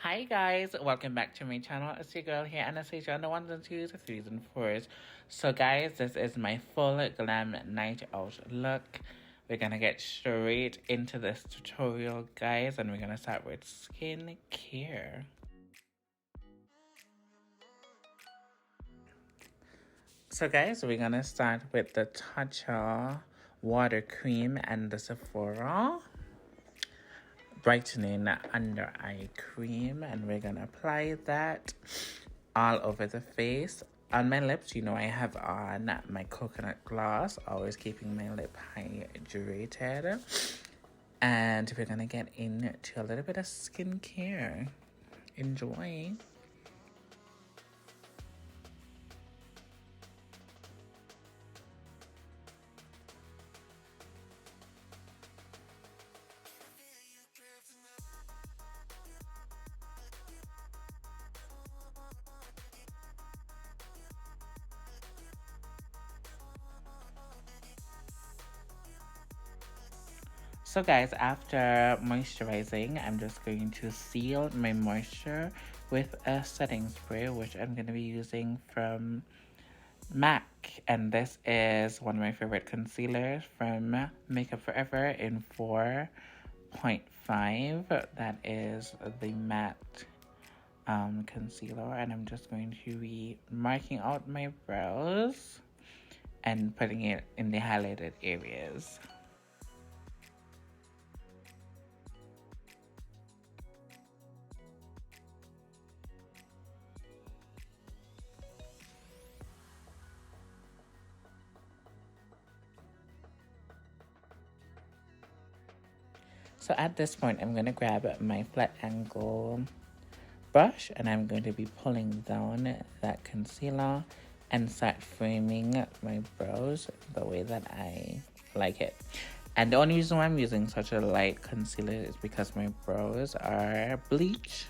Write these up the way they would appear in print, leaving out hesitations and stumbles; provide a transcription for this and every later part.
Hi guys, welcome back to my channel. It's your girl here, Anastasia, on the ones and twos, the threes and fours. So guys, this is my full glam night out look. We're gonna get straight into this tutorial, guys, and we're gonna start with skin care. So guys, we're gonna start with the Tatcha water cream and the Sephora brightening under eye cream, and we're gonna apply that all over the face. On my lips, I have on my coconut gloss, always keeping my lip hydrated. And we're gonna get into a little bit of skincare. Enjoy. So guys, after moisturizing, I'm just going to seal my moisture with a setting spray, which I'm going to be using from MAC. And this is one of my favorite concealers from Makeup Forever in 4.5. That is the matte concealer. And I'm just going to be marking out my brows and putting it in the highlighted areas. So at this point, I'm going to grab my flat angle brush and I'm going to be pulling down that concealer and start framing my brows the way that I like it. And the only reason why I'm using such a light concealer is because my brows are bleach,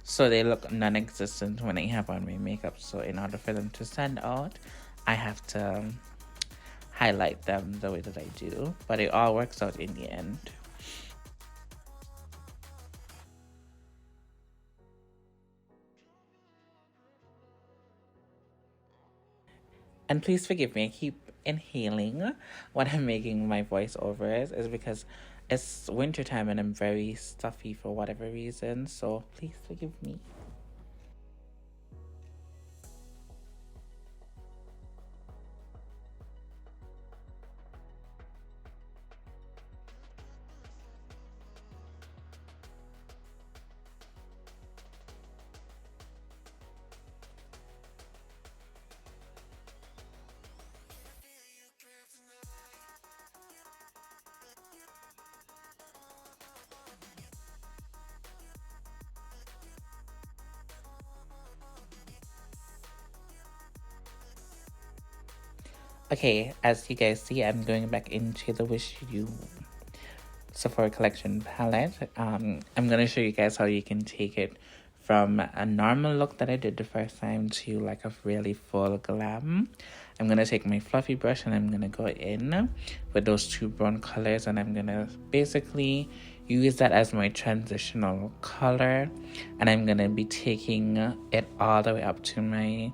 so they look non-existent when I have on my makeup. So in order for them to stand out, I have to highlight them the way that I do, but it all works out in the end. And please forgive me, I keep inhaling when I'm making my voiceovers, is because it's wintertime and I'm very stuffy for whatever reason, so please forgive me. Okay, as you guys see, I'm going back into the Wish You Sephora Collection palette. I'm going to show you guys how you can take it from a normal look that I did the first time to like a really full glam. I'm going to take my fluffy brush and I'm going to go in with those two brown colors, and I'm going to basically use that as my transitional color, and I'm going to be taking it all the way up to my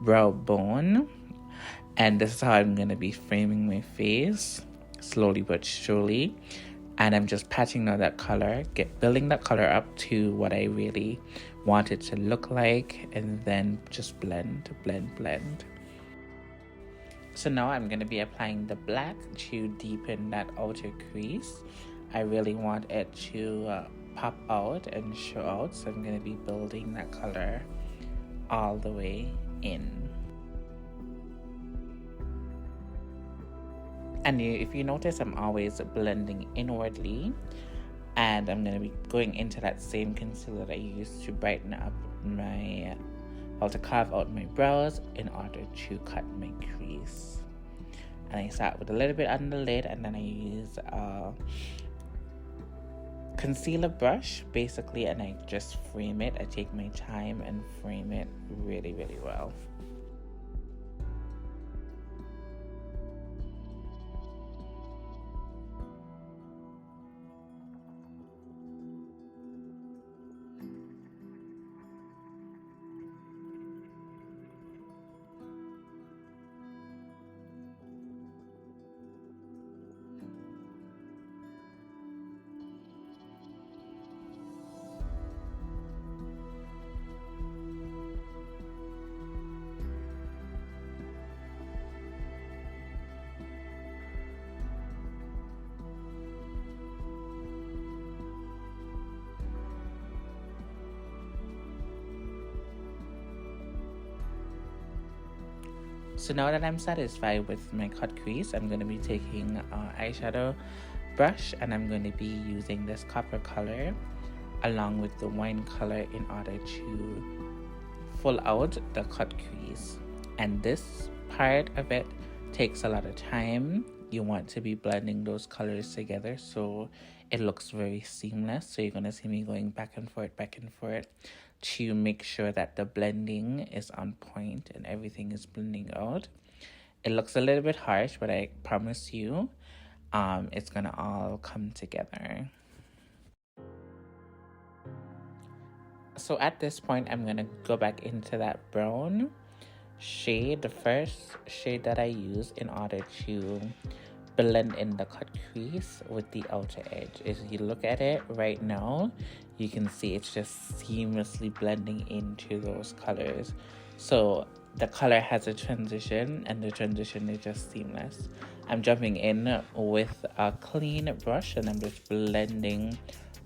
brow bone. And this is how I'm going to be framing my face, slowly but surely. And I'm just patching out that color, building that color up to what I really want it to look like, and then just blend, blend, blend. So now I'm going to be applying the black to deepen that outer crease. I really want it to pop out and show out, so I'm going to be building that color all the way in. And if you notice, I'm always blending inwardly, and I'm going to be going into that same concealer that I used to brighten up to carve out my brows in order to cut my crease. And I start with a little bit on the lid, and then I use a concealer brush basically, and I just frame it. I take my time and frame it really, really well. So now that I'm satisfied with my cut crease, I'm going to be taking an eyeshadow brush and I'm going to be using this copper color along with the wine color in order to full out the cut crease. And this part of it takes a lot of time. You want to be blending those colors together so it looks very seamless. So you're going to see me going back and forth to make sure that the blending is on point and everything is blending out. It looks a little bit harsh, but I promise you it's gonna all come together. So at this point, I'm gonna go back into that brown shade, the first shade that I use in order to blend in the cut crease with the outer edge. If you look at it right now, you can see it's just seamlessly blending into those colors. So the color has a transition and the transition is just seamless. I'm jumping in with a clean brush and I'm just blending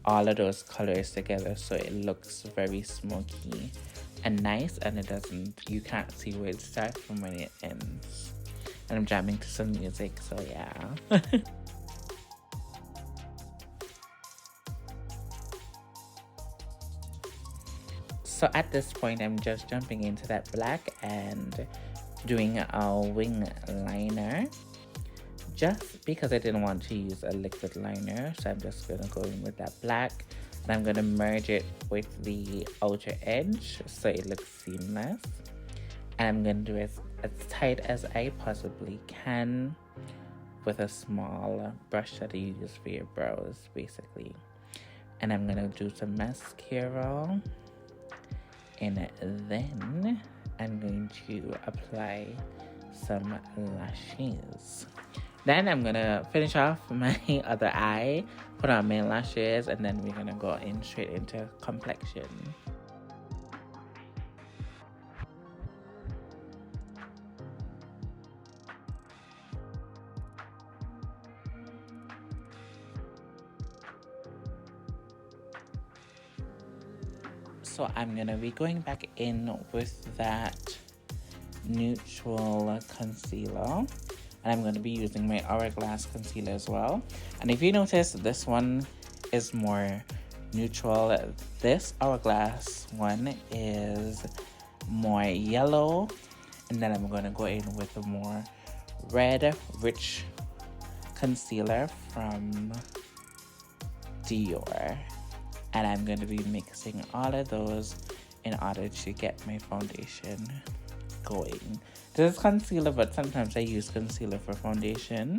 all of those colors together so it looks very smoky and nice, and you can't see where it starts from when it ends. And I'm jamming to some music, so yeah. So at this point, I'm just jumping into that black and doing a wing liner, just because I didn't want to use a liquid liner. So I'm just gonna go in with that black and I'm gonna merge it with the outer edge so it looks seamless. And I'm gonna do it as tight as I possibly can with a small brush that you use for your brows, basically. And I'm gonna do some mascara, and then I'm going to apply some lashes. Then I'm gonna finish off my other eye, put on my lashes, and then we're gonna go in straight into complexion. So I'm gonna be going back in with that neutral concealer, and I'm going to be using my Hourglass concealer as well. And if you notice, this one is more neutral. This Hourglass one is more yellow, and then I'm going to go in with a more red, rich concealer from Dior. And I'm going to be mixing all of those in order to get my foundation going. This is concealer, but sometimes I use concealer for foundation.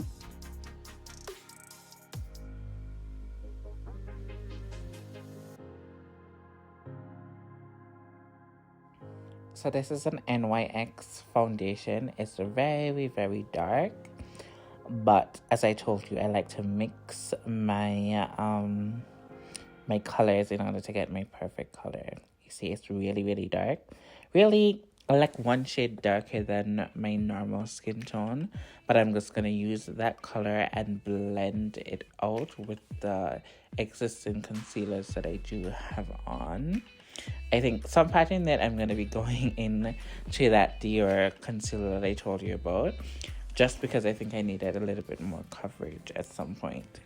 So this is an NYX foundation. It's very, very dark, but as I told you, I like to mix my my colors in order to get my perfect color. You see, it's really, really dark. Really, like one shade darker than my normal skin tone, but I'm just gonna use that color and blend it out with the existing concealers that I do have on. I think some pattern that I'm gonna be going in to that Dior concealer that I told you about, just because I think I needed a little bit more coverage at some point.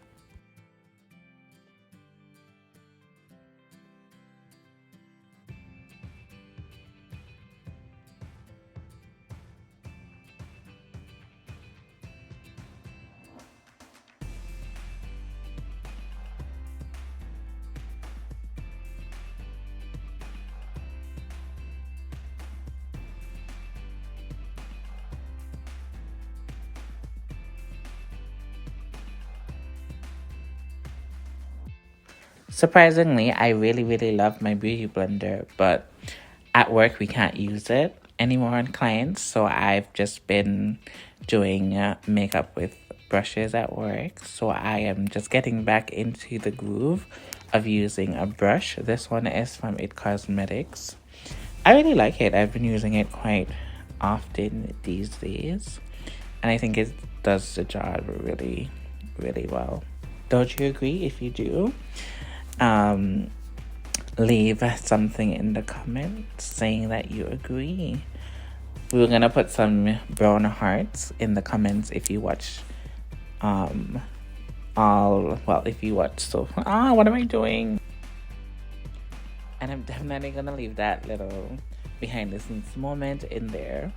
Surprisingly, I really, really love my beauty blender, but at work we can't use it anymore on clients, so I've just been doing makeup with brushes at work. So I am just getting back into the groove of using a brush. This one is from It Cosmetics. I really like it. I've been using it quite often these days, and I think it does the job really, really well. Don't you agree? If you do, leave something in the comments saying that you agree. We were gonna put some brown hearts in the comments if you watch if you watch. So what am I doing? And I'm definitely gonna leave that little behind the scenes moment in there.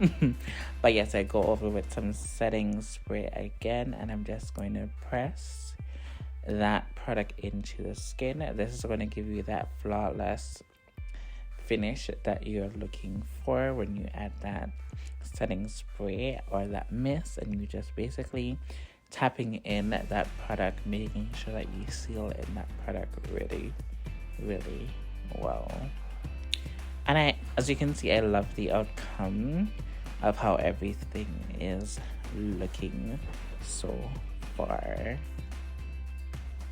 But yes, I go over with some setting spray again, and I'm just going to press that product into the skin. This is going to give you that flawless finish that you're looking for when you add that setting spray or that mist, and you just basically tapping in that product, making sure that you seal in that product really well. And as you can see, I love the outcome of how everything is looking so far.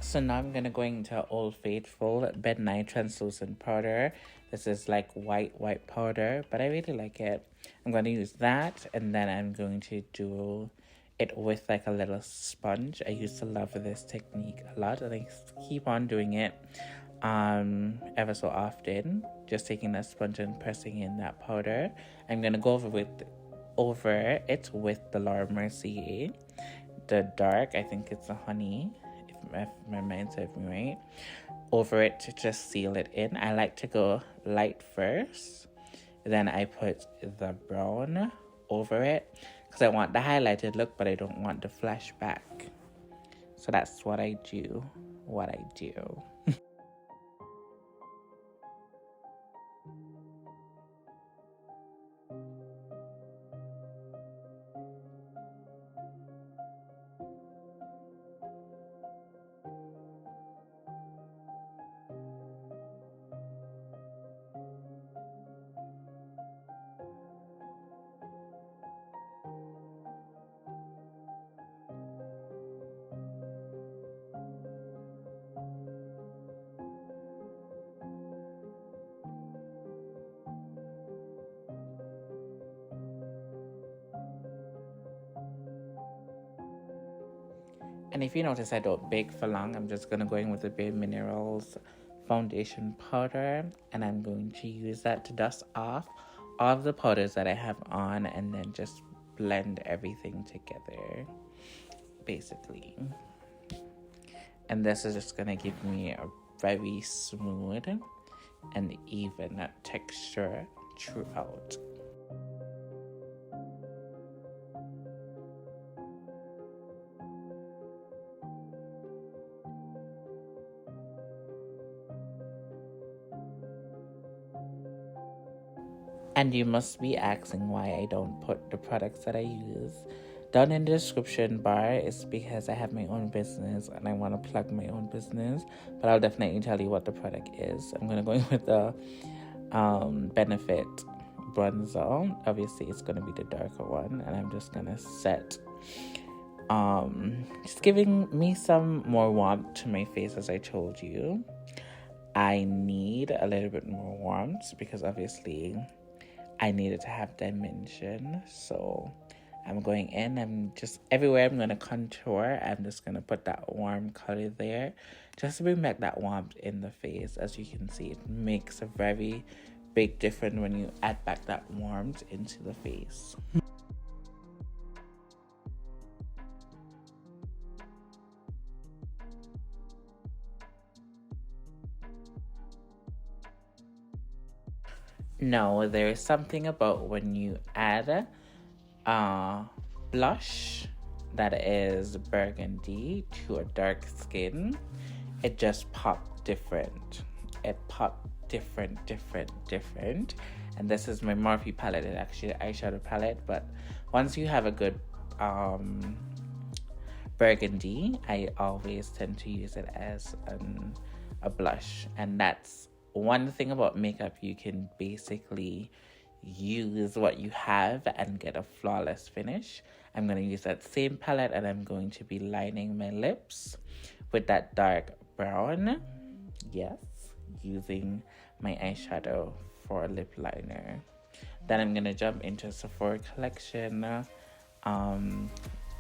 So now I'm gonna go into Old Faithful Midnight Translucent Powder. This is like white powder, but I really like it. I'm gonna use that, and then I'm going to do it with like a little sponge. I used to love this technique a lot, and I keep on doing it ever so often, just taking that sponge and pressing in that powder. I'm gonna go over it with the Laura Mercier, the dark, I think it's a honey, if my mind serves me right, over it to just seal it in. I like to go light first, then I put the brown over it because I want the highlighted look, but I don't want the flashback. So that's what I do. And if you notice I don't bake for long, I'm just going to go in with the Bare Minerals foundation powder, and I'm going to use that to dust off all of the powders that I have on, and then just blend everything together, basically. And this is just going to give me a very smooth and even texture throughout. And you must be asking why I don't put the products that I use down in the description bar. It's because I have my own business and I want to plug my own business. But I'll definitely tell you what the product is. I'm going to go in with the Benefit bronzer. Obviously, it's going to be the darker one. And I'm just going to set, just giving me some more warmth to my face, as I told you. I need a little bit more warmth because obviously I needed to have dimension. So I'm going in, I'm just everywhere I'm going to contour, I'm just going to put that warm color there just to bring back that warmth in the face. As you can see, it makes a very big difference when you add back that warmth into the face. No, there is something about when you add blush that is burgundy to a dark skin, it just popped different. It popped different. And this is my Morphe palette. It's actually an eyeshadow palette, but once you have a good burgundy, I always tend to use it as a blush. And that's one thing about makeup, you can basically use what you have and get a flawless finish. I'm going to use that same palette, and I'm going to be lining my lips with that dark brown. Yes, using my eyeshadow for a lip liner. Then I'm going to jump into Sephora collection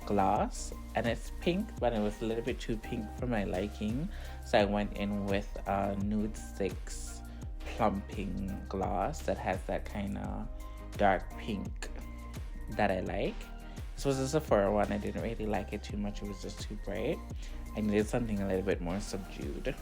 gloss, and it's pink, but it was a little bit too pink for my liking, so I went in with a nude 6 plumping gloss that has that kind of dark pink that I like. This was a Sephora one. I didn't really like it too much. It was just too bright. I needed something a little bit more subdued.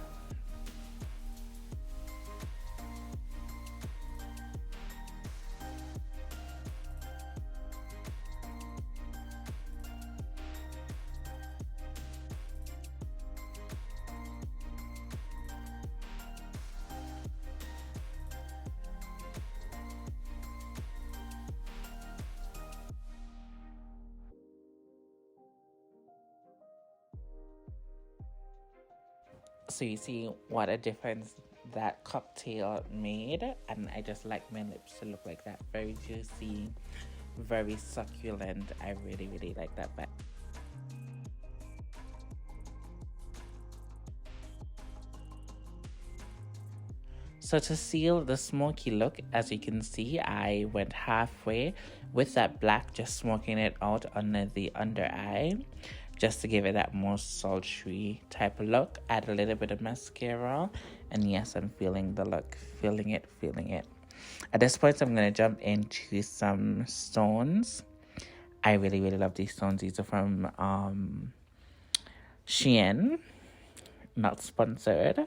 So you see what a difference that cocktail made, and I just like my lips to look like that. Very juicy, very succulent. I really, really like that vibe. So to seal the smoky look, as you can see, I went halfway with that black, just smoking it out under the under eye, just to give it that more sultry type of look. Add a little bit of mascara, and yes, I'm feeling the look, feeling it, feeling it. At this point, I'm going to jump into some stones. I really, really love these stones. These are from Shein, not sponsored.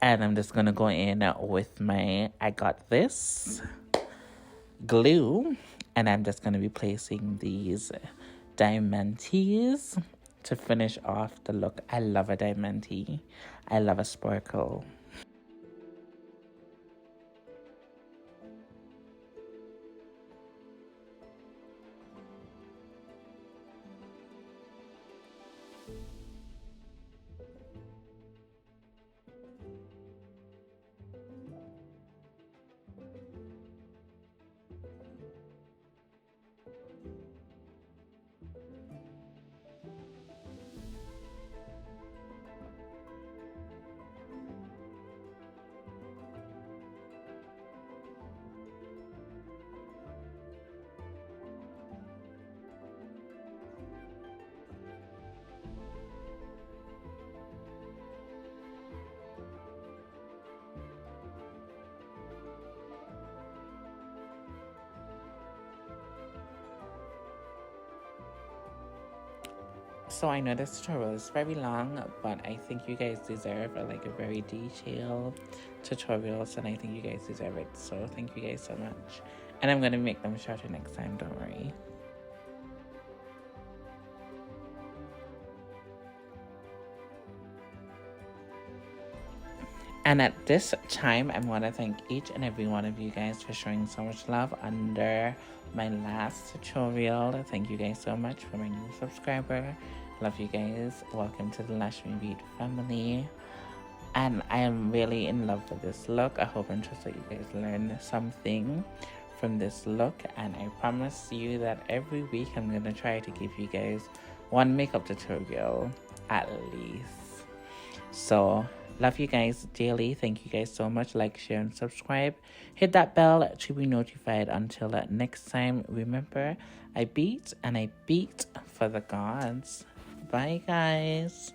And I'm just going to go in with my I Got This glue. And I'm just going to be placing these diamantes to finish off the look. I love a diamante. I love a sparkle. So I know this tutorial is very long, but I think you guys deserve a very detailed tutorials, and I think you guys deserve it. So thank you guys so much. And I'm going to make them shorter next time, don't worry. And at this time, I want to thank each and every one of you guys for showing so much love under my last tutorial. Thank you guys so much for my new subscriber. Love you guys. Welcome to the Lash Me Beauty family. And I am really in love with this look. I hope and trust that you guys learned something from this look. And I promise you that every week I'm going to try to give you guys one makeup tutorial at least. So love you guys dearly. Thank you guys so much. Like, share, and subscribe. Hit that bell to be notified. Until next time, remember, I beat and I beat for the gods. Bye, guys.